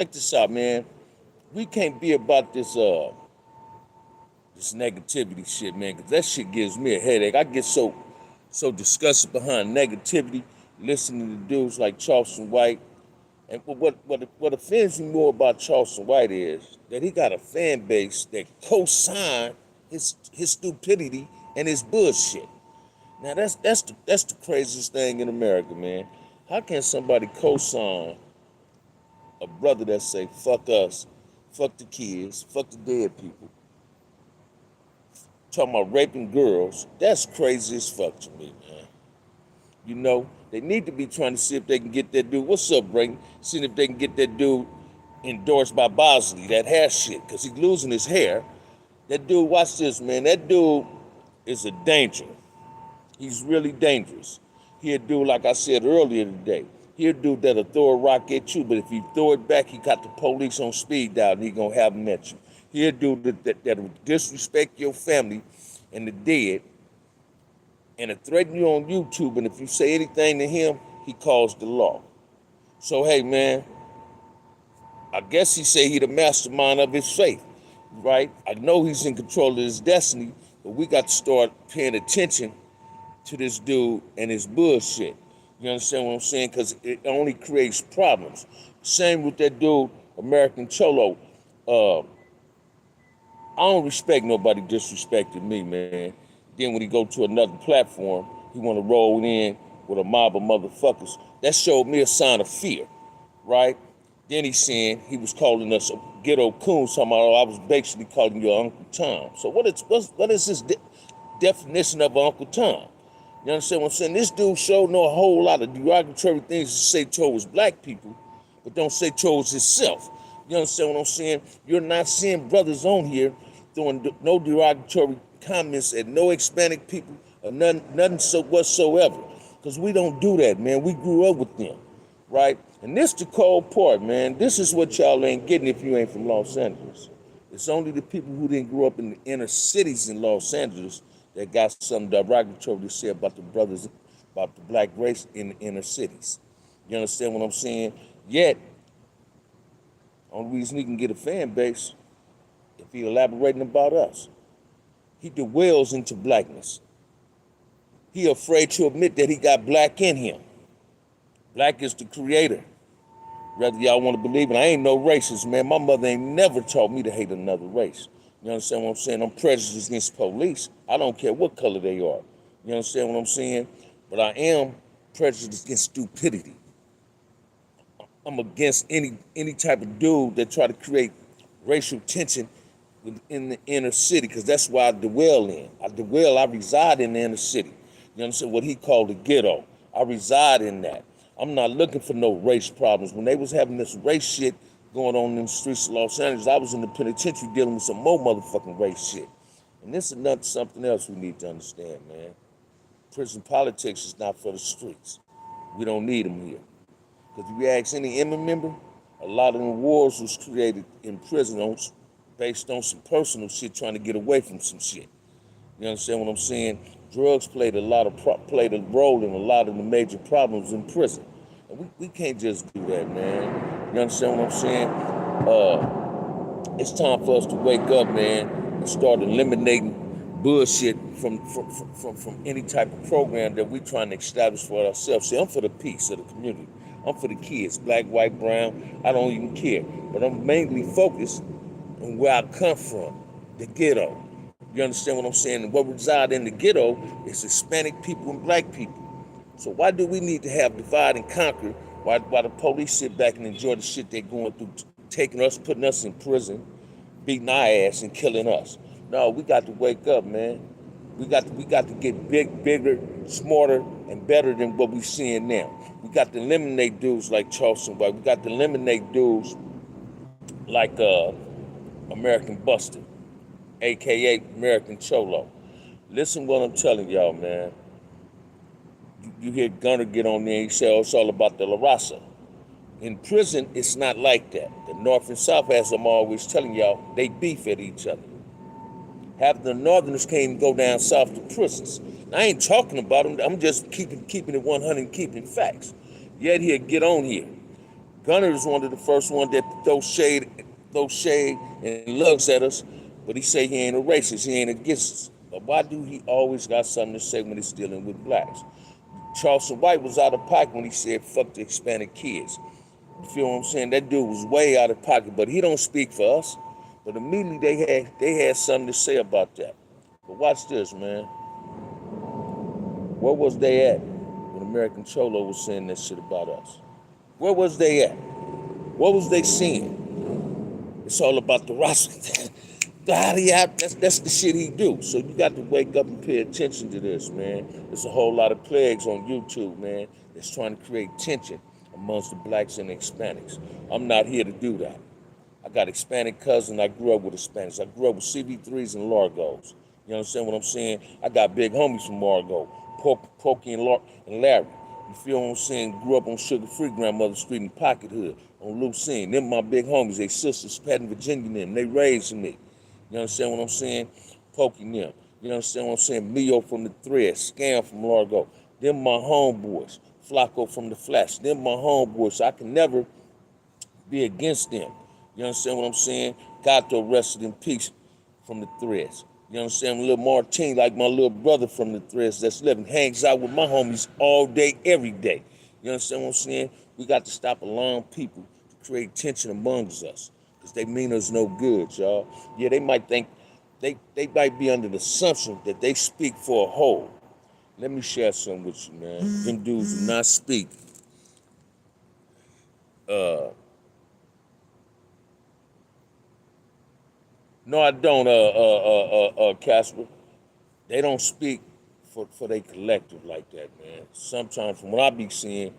check this out, man. We can't be about this negativity shit, man, because that shit gives me a headache. I get so disgusted behind negativity, listening to dudes like Charleston White. And what offends me more about Charleston White is that he got a fan base that co-sign his stupidity and his bullshit. Now that's the craziest thing in America, man. How can somebody co-sign a brother that say fuck us, fuck the kids, fuck the dead people, talking about raping girls? That's crazy as fuck to me, man. You know, they need to be trying to see if they can get that dude. What's up, Brayton? Seeing if they can get that dude endorsed by Bosley, that hair shit, because he's losing his hair. That dude, watch this, man. That dude is a danger. He's really dangerous. He'll do, like I said earlier today, he'll do that'll throw a rock at you, but if you throw it back, he got the police on speed dial and he gonna have them at you. He'll do that'll disrespect your family and the dead and threaten you on YouTube, and if you say anything to him, he calls the law. So hey, man, I guess he say he the mastermind of his faith, right? I know he's in control of his destiny, but we got to start paying attention to this dude and his bullshit. You understand what I'm saying? Because it only creates problems. Same with that dude, American Cholo. I don't respect nobody disrespecting me, man. Then when he go to another platform, he want to roll in with a mob of motherfuckers. That showed me a sign of fear, right? Then he's saying he was calling us ghetto coons, talking about, oh, I was basically calling you Uncle Tom. So what is this definition of Uncle Tom? You understand what I'm saying? This dude showed no a whole lot of derogatory things to say towards black people, but don't say towards himself. You understand what I'm saying? You're not seeing brothers on here throwing no derogatory comments at no Hispanic people or nothing so whatsoever. Because we don't do that, man. We grew up with them, right? And this the cold part, man. This is what y'all ain't getting if you ain't from Los Angeles. It's only the people who didn't grow up in the inner cities in Los Angeles that got something derogatory to say about the brothers, about the black race in the inner cities. You understand what I'm saying? Yet, only reason he can get a fan base if he elaborating about us. He dwells into blackness. He afraid to admit that he got black in him. Black is the creator. Whether y'all want to believe it, I ain't no racist, man. My mother ain't never taught me to hate another race. You understand what I'm saying? I'm prejudiced against police. I don't care what color they are. You understand what I'm saying? But I am prejudiced against stupidity. I'm against any type of dude that try to create racial tension within the inner city, because that's why I dwell in. I reside in the inner city. You understand what he called the ghetto? I reside in that. I'm not looking for no race problems. When they was having this race shit going on in the streets of Los Angeles, I was in the penitentiary dealing with some more motherfucking race shit. And this is not something else we need to understand, man. Prison politics is not for the streets. We don't need them here. Because if you ask any Emma member, a lot of the wars was created in prison based on some personal shit, trying to get away from some shit. You understand what I'm saying? Drugs played played a role in a lot of the major problems in prison. And we can't just do that, man. You understand what I'm saying? It's time for us to wake up, man, and start eliminating bullshit from any type of program that we're trying to establish for ourselves. See, I'm for the peace of the community. I'm for the kids, black, white, brown. I don't even care. But I'm mainly focused on where I come from, the ghetto. You understand what I'm saying? And what reside in the ghetto is Hispanic people and black people. So why do we need to have divide and conquer while the police sit back and enjoy the shit they're going through, taking us, putting us in prison, beating our ass and killing us? No, we got to wake up, man. We got to get bigger, smarter, and better than what we're seeing now. We got to eliminate dudes like Charleston White. We got to eliminate dudes like American Buster, aka American Cholo. Listen what I'm telling y'all, man. You hear Gunner get on there and he say, oh, it's all about the La Raza. In prison, it's not like that. The North and South, as I'm always telling y'all, they beef at each other. Half the Northerners can't even go down south to prisons. I ain't talking about them. I'm just keeping it 100, keeping facts. Yet he'll get on here Gunner is one of the first one that throw shade and lugs at us, but he say he ain't a racist, he ain't against us. But why do he always got something to say when he's dealing with blacks? Charleston White was out of pocket when he said fuck the Hispanic kids. You feel what I'm saying? That dude was way out of pocket, but he don't speak for us. But immediately they had something to say about that. But watch this, man. Where was they at when American Cholo was saying that shit about us? Where was they at? What was they seeing? It's all about the roster. That's the shit he do. So you got to wake up and pay attention to this, man. There's a whole lot of plagues on YouTube, man, that's trying to create tension amongst the blacks and the Hispanics. I'm not here to do that. I got Hispanic cousins. I grew up with Hispanics. I grew up with CV3s and Largos. You understand what I'm saying? I got big homies from Largo, Pokey and Larry. You feel what I'm saying? Grew up on Sugar Free Grandmother Street in Pocket Hood, on Lucene. Them my big homies. They sisters, Pat and Virginia and them. They raised me. You understand what I'm saying? Pokey and them. You understand what I'm saying? Mio from the Thread, Scam from Largo. Them my homeboys. Flacco from the Flash. Them my homeboys. So I can never be against them. You understand what I'm saying? Gato rested in peace from the Threads. You understand? Little Martine, like my little brother from the Threads that's living, hangs out with my homies all day, every day. You understand what I'm saying? We got to stop allowing people to create tension amongst us, because they mean us no good, y'all. Yeah, they might think, they might be under the assumption that they speak for a whole. Let me share something with you, man. Them dudes do not speak No, I don't, Casper. They don't speak for their collective like that, man. Sometimes from what I be seeing,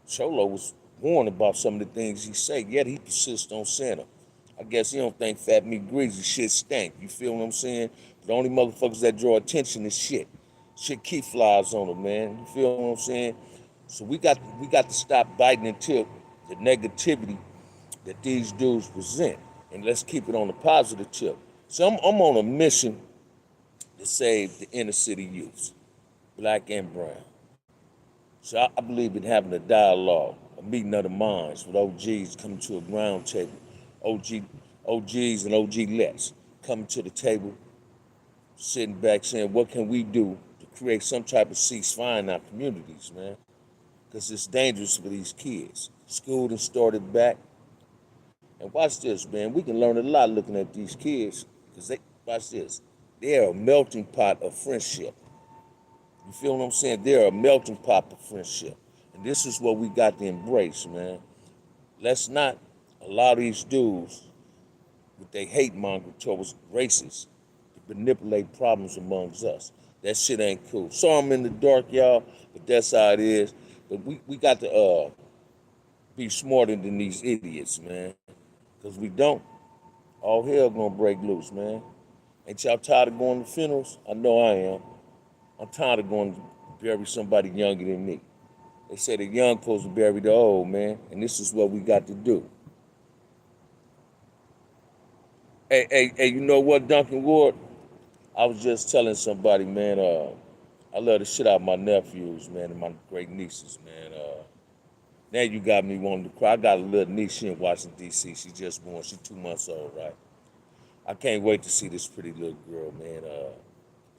Cholo was warned about some of the things he say, yet he persists on saying them. I guess he don't think fat meat greasy shit stank. You feel what I'm saying? The only motherfuckers that draw attention is shit. Shit keep flies on them, man. You feel what I'm saying? So we got to stop biting into the negativity that these dudes present, and let's keep it on the positive tip. So I'm on a mission to save the inner city youths, black and brown. So I believe in having a dialogue, a meeting of the minds with OGs coming to a ground table, OG, OGs and OG lets coming to the table, sitting back saying, what can we do to create some type of ceasefire in our communities, man? Because it's dangerous for these kids. School done started back. And watch this, man. We can learn a lot looking at these kids, because watch this. They're a melting pot of friendship. You feel what I'm saying? They're a melting pot of friendship. And this is what we got to embrace, man. Let's not allow these dudes with their hate monger towards races to manipulate problems amongst us. That shit ain't cool. So I'm in the dark, y'all, but that's how it is. But we got to be smarter than these idiots, man. Because we don't, all hell gonna break loose, man. Ain't y'all tired of going to funerals? I know I am. I'm tired of going to bury somebody younger than me. They say the young supposed to bury the old, man, and this is what we got to do. Hey, you know what, Duncan Ward? I was just telling somebody, man, I love the shit out of my nephews, man, and my great nieces, man. Now you got me wanting to cry. I got a little niece, she in Washington, D.C. She just born. She 2 months old, right? I can't wait to see this pretty little girl, man.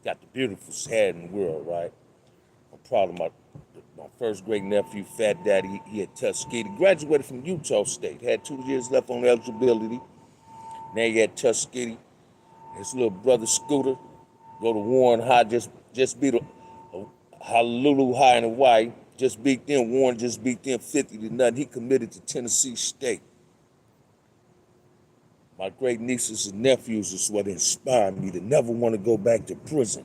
Got the beautiful head in the world, right? I'm proud of my first great nephew, Fat Daddy. He had Tuskegee. Graduated from Utah State. Had 2 years left on eligibility. Now he had Tuskegee. His little brother Scooter go to Warren High. Just beat Honolulu High in Hawaii. Just beat them. Warren just beat them 50 to nothing. He committed to Tennessee State. My great nieces and nephews is what inspired me to never want to go back to prison.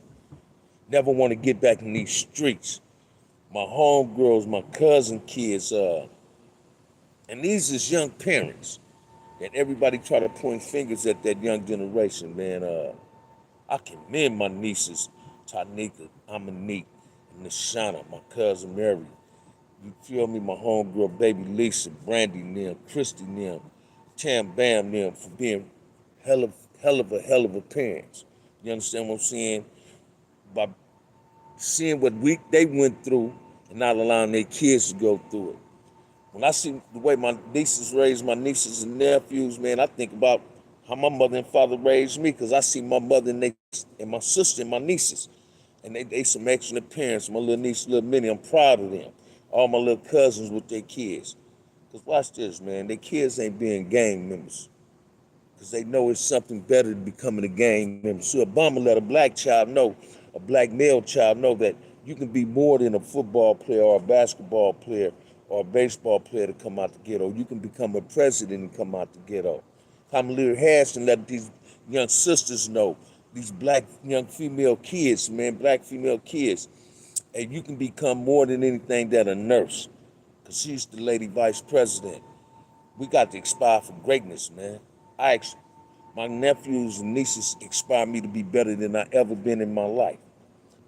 Never want to get back in these streets. My homegirls, my cousin kids, and these is young parents. And everybody try to point fingers at that young generation, man. I commend my nieces, Tanika, Amanique, and Nashana, my cousin Mary. You feel me? My homegirl, baby Lisa, Brandy, them, Christy, them, Tam Bam, them, for being hell of a parents. You understand what I'm saying? By seeing what they went through and not allowing their kids to go through it. When I see the way my nieces raise my nieces and nephews, man, I think about how my mother and father raised me, because I see my mother and my sister and my nieces. And they some excellent parents. My little niece, little Minnie, I'm proud of them. All my little cousins with their kids. Because watch this, man. Their kids ain't being gang members. Because they know it's something better than becoming a gang member. So Obama let a black child know, a black male child know, that you can be more than a football player or a basketball player or a baseball player to come out the ghetto. You can become a president and come out the ghetto. Kamala Harris and let these young sisters know, these black young female kids, man, black female kids, and you can become more than anything than a nurse. Because she's the lady vice president. We got to aspire for greatness, man. I My nephews and nieces inspire me to be better than I ever been in my life.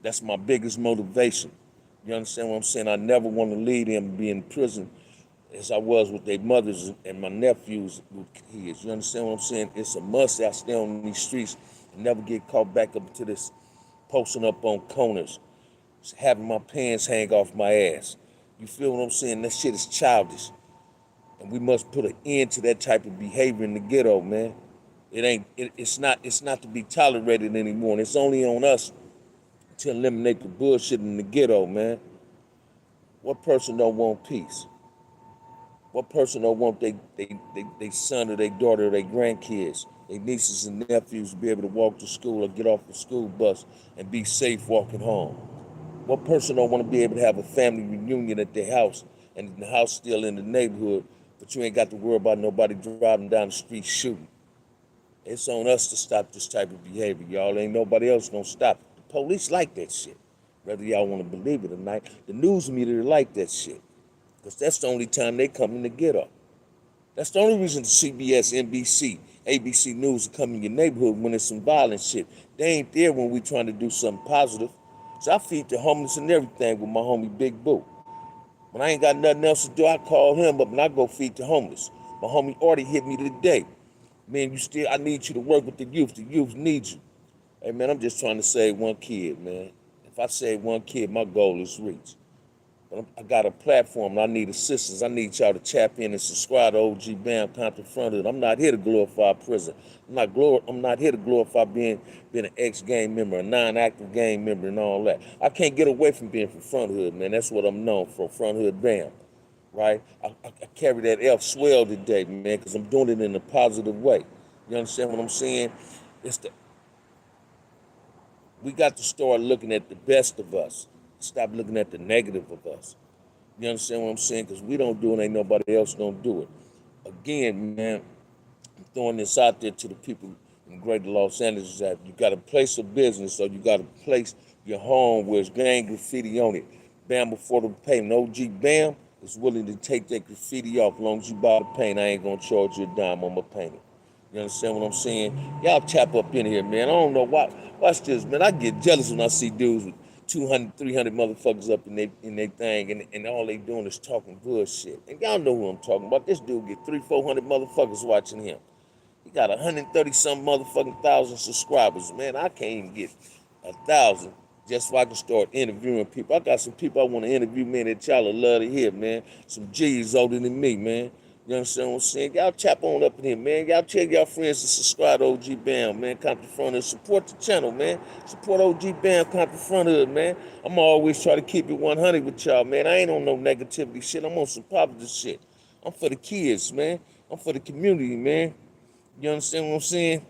That's my biggest motivation. You understand what I'm saying? I never want to leave them and be in prison as I was with their mothers and my nephews with kids. You understand what I'm saying? It's a must that I stay on these streets and never get caught back up to this posting up on corners, having my pants hang off my ass. You feel what I'm saying? That shit is childish. And we must put an end to that type of behavior in the ghetto, man. It's not to be tolerated anymore. And it's only on us to eliminate the bullshit in the ghetto, man. What person don't want peace? What person don't want they son or their daughter or their grandkids, their nieces and nephews to be able to walk to school or get off the school bus and be safe walking home? What person don't want to be able to have a family reunion at their house and the house still in the neighborhood, but you ain't got to worry about nobody driving down the street shooting? It's on us to stop this type of behavior, y'all. Ain't nobody else gonna stop it. The police like that shit. Whether y'all want to believe it or not, the news media like that shit. Because that's the only time they come in to get up. That's the only reason the CBS, NBC, ABC News come in your neighborhood when there's some violent shit. They ain't there when we trying to do something positive. So I feed the homeless and everything with my homie Big Boo. When I ain't got nothing else to do, I call him up and I go feed the homeless. My homie already hit me today. Man, I need you to work with the youth. The youth need you. Hey, man, I'm just trying to save one kid, man. If I save one kid, my goal is reached. But I got a platform and I need assistance. I need y'all to tap in and subscribe to OG Bam Compton Fronthood. I'm not here to glorify prison. I'm not here to glorify being an ex-gang member, a non-active gang member and all that. I can't get away from being from Fronthood, man. That's what I'm known for, Fronthood Bam. Right? I carry that F swell today, man, because I'm doing it in a positive way. You understand what I'm saying? It's the We got to start looking at the best of us. Stop looking at the negative of us. You understand what I'm saying? Because we don't do it, ain't nobody else gonna do it. Again, man, I'm throwing this out there to the people in Greater Los Angeles that you got a place of business or you got a place, your home where it's gang graffiti on it. Bam before the payment. OG Bam is willing to take that graffiti off as long as you buy the paint. I ain't gonna charge you a dime on my painting. You understand what I'm saying? Y'all tap up in here, man. I don't know why. Watch this, man. I get jealous when I see dudes with 200, 300 motherfuckers up in they thing, and all they doing is talking bullshit. And y'all know who I'm talking about. This dude get 300, 400 motherfuckers watching him. He got 130 some motherfucking thousand subscribers. Man, I can't even get 1,000 just so I can start interviewing people. I got some people I want to interview, man, that y'all will love to hear, man. Some G's older than me, man. You understand what I'm saying? Y'all tap on up in here, man. Y'all tell y'all friends to subscribe to OG Bam, man. Compton Fronthood. Support the channel, man. Support OG Bam, Compton Fronthood, man. I'm always try to keep it 100 with y'all, man. I ain't on no negativity shit. I'm on some positive shit. I'm for the kids, man. I'm for the community, man. You understand what I'm saying?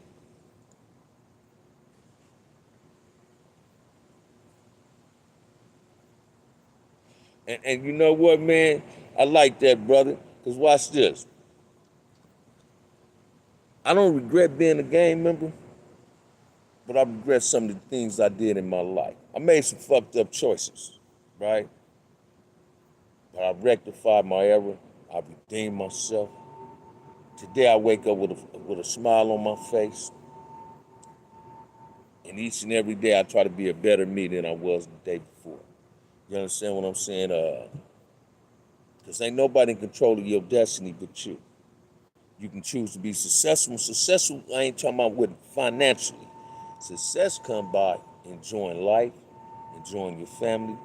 And you know what, man? I like that, brother. Because watch this. I don't regret being a gang member, but I regret some of the things I did in my life. I made some fucked up choices, right? But I rectified my error. I redeemed myself. Today I wake up with a smile on my face. And each and every day I try to be a better me than I was the day before. You understand what I'm saying? Because ain't nobody in control of your destiny but you. You can choose to be successful. Successful, I ain't talking about with financially. Success come by enjoying life, enjoying your family,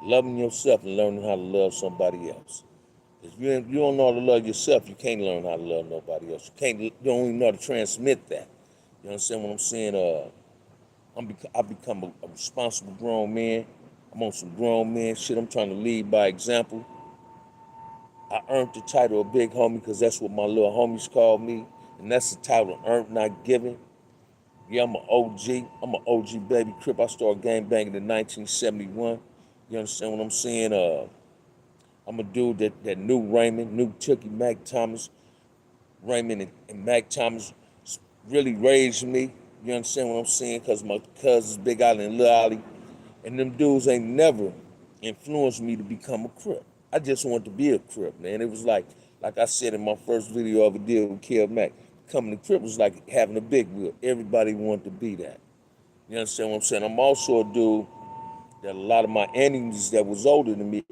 loving yourself, and learning how to love somebody else. If you don't know how to love yourself, you can't learn how to love nobody else. You don't even know how to transmit that. You understand what I'm saying? I've become a responsible grown man. I'm on some grown man shit. I'm trying to lead by example. I earned the title of big homie because that's what my little homies called me. And that's the title, earned, not given. Yeah, I'm an OG. I'm an OG baby crip. I started gang banging in 1971. You understand what I'm saying? I'm a dude that knew Raymond, knew Tookie, Mac Thomas. Raymond and Mac Thomas really raised me. You understand what I'm saying? Because my cousins, Big Ollie and Lil Ollie, and them dudes ain't never influenced me to become a Crip. I just wanted to be a Crip, man. It was like I said in my first video of a deal with Kill Mac, becoming a Crip was like having a big wheel. Everybody wanted to be that. You understand what I'm saying? I'm also a dude that a lot of my enemies that was older than me,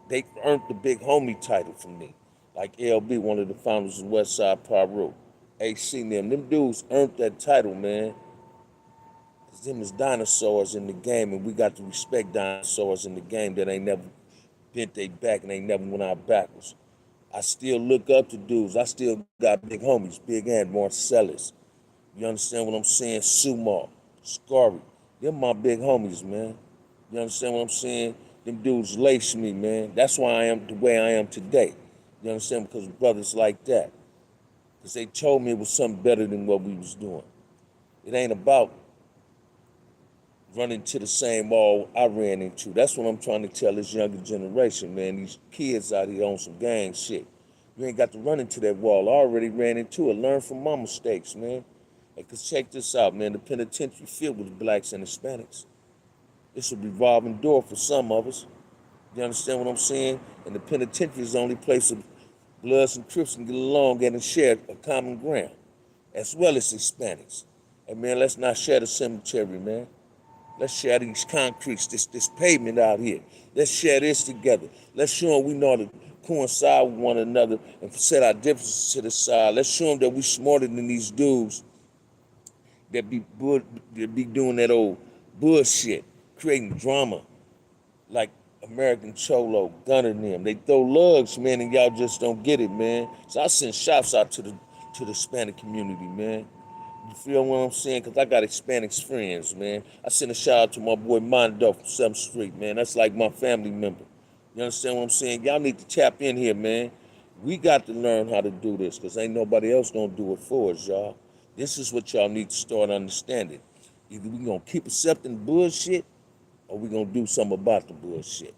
they earned the big homie title from me. Like LB, one of the founders of Westside Pyro. AC them dudes earned that title, man. Cause them is dinosaurs in the game, and we got to respect dinosaurs in the game that ain't never bent their back and ain't never went out backwards. I still look up to dudes. I still got big homies, Big Ant, Marcellus. You understand what I'm saying? Sumo, Scarry. Them my big homies, man. You understand what I'm saying? Them dudes laced me, man. That's why I am the way I am today. You understand? Because brothers like that. Because they told me it was something better than what we was doing. It ain't about running to the same wall I ran into. That's what I'm trying to tell this younger generation, man. These kids out here on some gang shit. You ain't got to run into that wall. I already ran into it. Learn from my mistakes, man. Because check this out, man. The penitentiary filled with blacks and Hispanics. It's a revolving door for some of us. You understand what I'm saying? And the penitentiary is the only place of Bloods and Crips can get along and share a common ground, as well as Hispanics. And man, let's not share the cemetery, man. Let's share these concretes, this pavement out here. Let's share this together. Let's show them we know how to coincide with one another and set our differences to the side. Let's show them that we smarter than these dudes that be doing that old bullshit, creating drama like American Cholo, Gunner and them. They throw lugs, man, and y'all just don't get it, man. So I send shots out to the Hispanic community, man. You feel what I'm saying? Because I got Hispanic friends, man. I send a shout out to my boy Mondo from 7th Street, man. That's like my family member. You understand what I'm saying? Y'all need to tap in here, man. We got to learn how to do this because ain't nobody else gonna do it for us, y'all. This is what y'all need to start understanding. Either we gonna keep accepting bullshit or we gonna do something about the bullshit.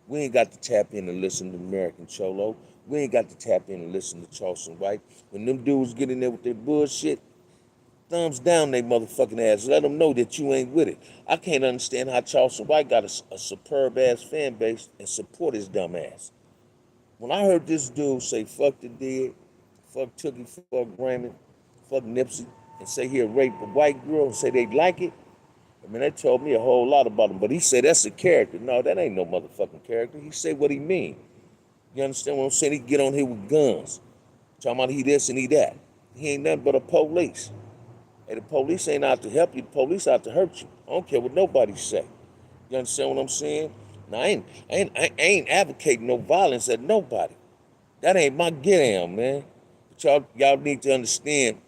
We ain't got to tap in and listen to American Cholo. We ain't got to tap in and listen to Charleston White. When them dudes get in there with their bullshit, thumbs down they motherfucking ass. Let them know that you ain't with it. I can't understand how Charleston White got a superb ass fan base and support his dumb ass. When I heard this dude say fuck the dead, fuck Tookie, fuck Raymond, fuck Nipsey, and say he'll rape a white girl and say they like it, I mean, they told me a whole lot about him, but he said that's a character. No, that ain't no motherfucking character. He say what he mean. You understand what I'm saying? He get on here with guns, talking about he this and he that. He ain't nothing but a police. Hey, the police ain't out to help you. The police out to hurt you. I don't care what nobody say. You understand what I'm saying? Now, I ain't advocating no violence at nobody. That ain't my get down, man. But y'all need to understand.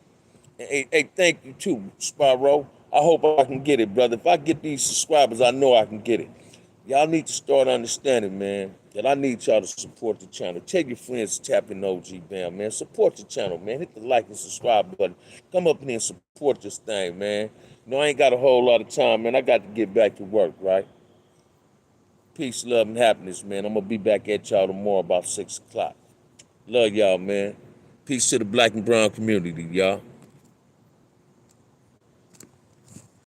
Hey, thank you too, Spyro. I hope I can get it, brother. If I get these subscribers, I know I can get it. Y'all need to start understanding, man, that I need y'all to support the channel. Tell your friends to tap in OG Bam, man. Support the channel, man. Hit the like and subscribe button. Come up in here and support this thing, man. You know, I ain't got a whole lot of time, man. I got to get back to work, right? Peace, love, and happiness, man. I'm going to be back at y'all tomorrow about 6 o'clock. Love y'all, man. Peace to the black and brown community, y'all.